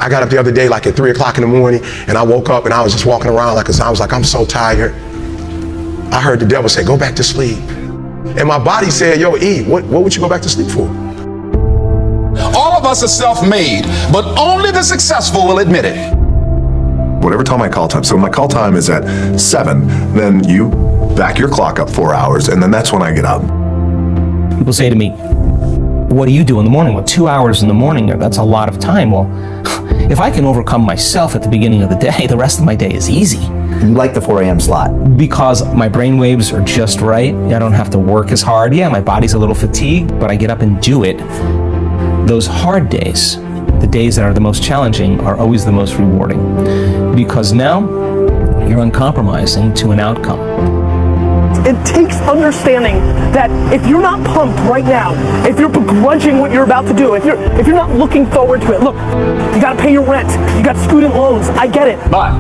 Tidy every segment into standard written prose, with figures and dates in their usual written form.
I got up the other day like at 3 o'clock in the morning, and I woke up and I was just walking around like, I was like, I'm so tired. I heard the devil say, go back to sleep. And my body said, yo, E, what would you go back to sleep for? All of us are self-made, but only the successful will admit it. Whatever time my call time, so my call time is at 7, then you back your clock up 4 hours, and then that's when I get up. People say to me, what do you do in the morning? Well, 2 hours in the morning, that's a lot of time. Well, if I can overcome myself at the beginning of the day, the rest of my day is easy. You like the 4 a.m. slot? Because my brain waves are just right. I don't have to work as hard. Yeah, my body's a little fatigued, but I get up and do it. Those hard days, the days that are the most challenging, are always the most rewarding. Because now, you're uncompromising to an outcome. It takes understanding that if you're not pumped right now, if you're begrudging what you're about to do, if you're not looking forward to it, look, you gotta pay your rent, you got student loans, I get it. But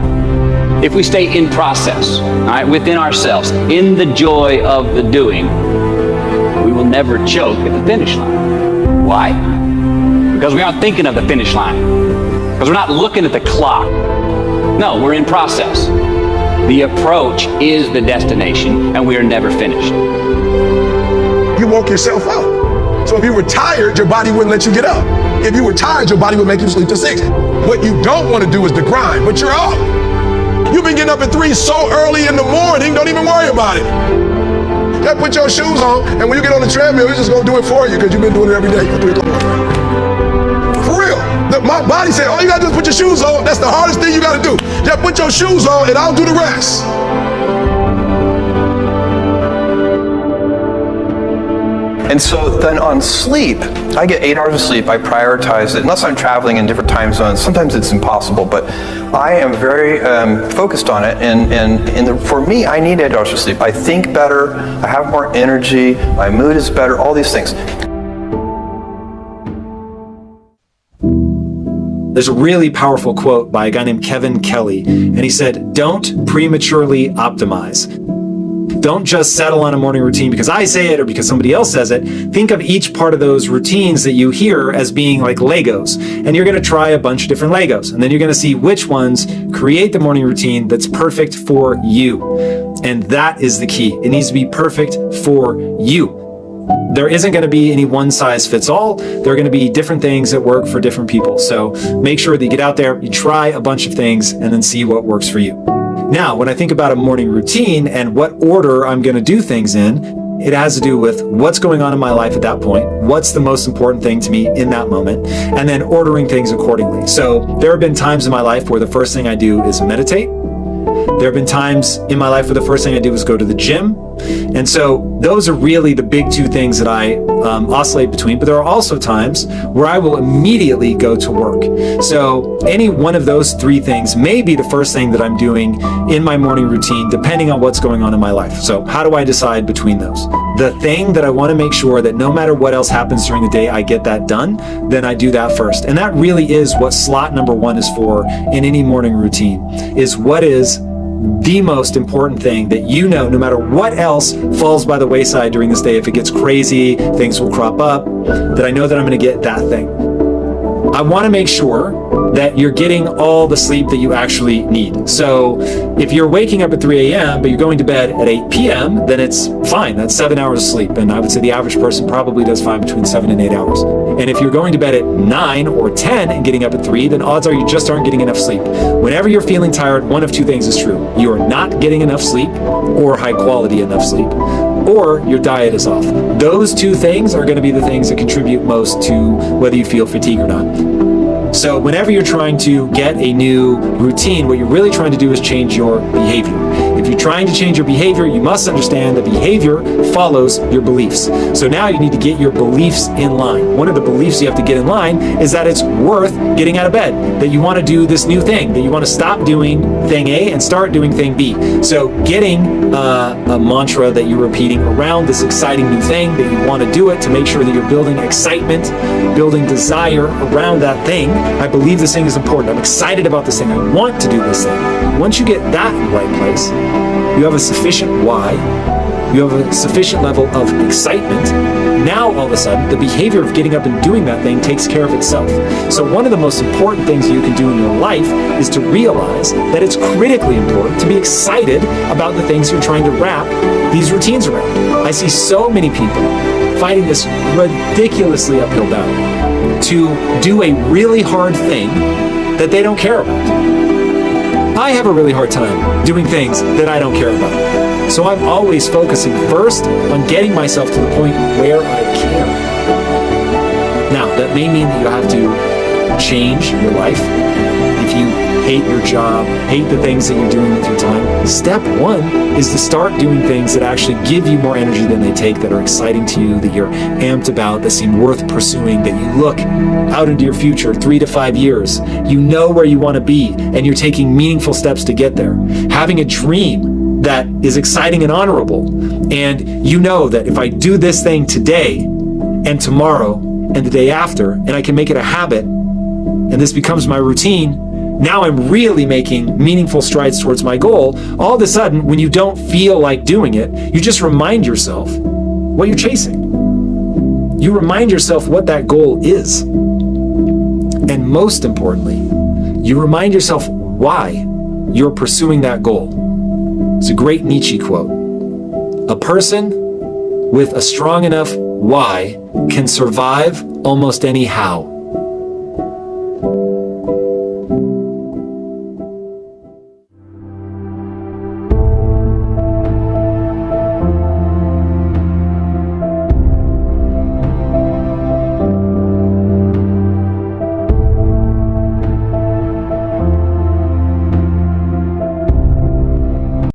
if we stay in process, all right, within ourselves, in the joy of the doing, we will never choke at the finish line. Why? Because we aren't thinking of the finish line. Because we're not looking at the clock. No, we're in process. The approach is the destination, and we are never finished. You woke yourself up. So if you were tired, your body wouldn't let you get up. If you were tired, your body would make you sleep till 6. What you don't want to do is the grind, but you're up. You've been getting up at 3 so early in the morning, don't even worry about it. Just put your shoes on, and when you get on the treadmill, it's just going to do it for you because you've been doing it every day for 3 o'clock. For real. My body said, all you got to do is put your shoes on. That's the hardest thing you got to do. Just put your shoes on, and I'll do the rest. And so then on sleep, I get 8 hours of sleep. I prioritize it, unless I'm traveling in different time zones. Sometimes it's impossible, but I am very focused on it. And for me, I need 8 hours of sleep. I think better, I have more energy, my mood is better, all these things. There's a really powerful quote by a guy named Kevin Kelly, and he said, don't prematurely optimize. Don't just settle on a morning routine because I say it or because somebody else says it. Think of each part of those routines that you hear as being like Legos, and you're going to try a bunch of different Legos, and then you're going to see which ones create the morning routine that's perfect for you. And that is the key. It needs to be perfect for you. There isn't going to be any one size fits all. There are going to be different things that work for different people. So make sure that you get out there, you try a bunch of things, and then see what works for you. Now, when I think about a morning routine and what order I'm going to do things in, it has to do with what's going on in my life at that point, what's the most important thing to me in that moment, and then ordering things accordingly. So there have been times in my life where the first thing I do is meditate. There have been times in my life where the first thing I do is go to the gym. And so those are really the big two things that I oscillate between. But there are also times where I will immediately go to work. So any one of those 3 things may be the first thing that I'm doing in my morning routine, depending on what's going on in my life. So how do I decide between those? The thing that I want to make sure that no matter what else happens during the day, I get that done, then I do that first. And that really is what slot number 1 is for in any morning routine, is what is the most important thing that you know, no matter what else falls by the wayside during this day, if it gets crazy, things will crop up, that I know that I'm going to get that thing. I want to make sure that you're getting all the sleep that you actually need. So if you're waking up at 3 a.m., but you're going to bed at 8 p.m., then it's fine. That's 7 hours of sleep. And I would say the average person probably does fine between 7 and 8 hours. And if you're going to bed at 9 or 10 and getting up at 3, then odds are you just aren't getting enough sleep. Whenever you're feeling tired, one of 2 things is true. You are not getting enough sleep, or high quality enough sleep, or your diet is off. Those 2 things are going to be the things that contribute most to whether you feel fatigue or not. So whenever you're trying to get a new routine, what you're really trying to do is change your behavior. If you're trying to change your behavior, you must understand that behavior follows your beliefs. So now you need to get your beliefs in line. One of the beliefs you have to get in line is that it's worth getting out of bed, that you want to do this new thing, that you want to stop doing thing A and start doing thing B. So getting a mantra that you're repeating around this exciting new thing, that you want to do it, to make sure that you're building excitement, building desire around that thing. I believe this thing is important. I'm excited about this thing. I want to do this thing. Once you get that in the right place, you have a sufficient why, you have a sufficient level of excitement, Now, all of a sudden, the behavior of getting up and doing that thing takes care of itself. So one of the most important things you can do in your life is to realize that it's critically important to be excited about the things you're trying to wrap these routines around. I see so many people fighting this ridiculously uphill battle to do a really hard thing that they don't care about. I have a really hard time doing things that I don't care about. So I'm always focusing first on getting myself to the point where I care. Now, that may mean that you have to change your life. If you hate your job, hate the things that you're doing with your time, step one is to start doing things that actually give you more energy than they take, that are exciting to you, that you're amped about, that seem worth pursuing, that you look out into your future 3 to 5 years. You know where you want to be, and you're taking meaningful steps to get there. Having a dream that is exciting and honorable, and you know that if I do this thing today and tomorrow and the day after, and I can make it a habit, and this becomes my routine, now I'm really making meaningful strides towards my goal. All of a sudden, when you don't feel like doing it, you just remind yourself what you're chasing. You remind yourself what that goal is. And most importantly, you remind yourself why you're pursuing that goal. It's a great Nietzsche quote. A person with a strong enough why can survive almost any how.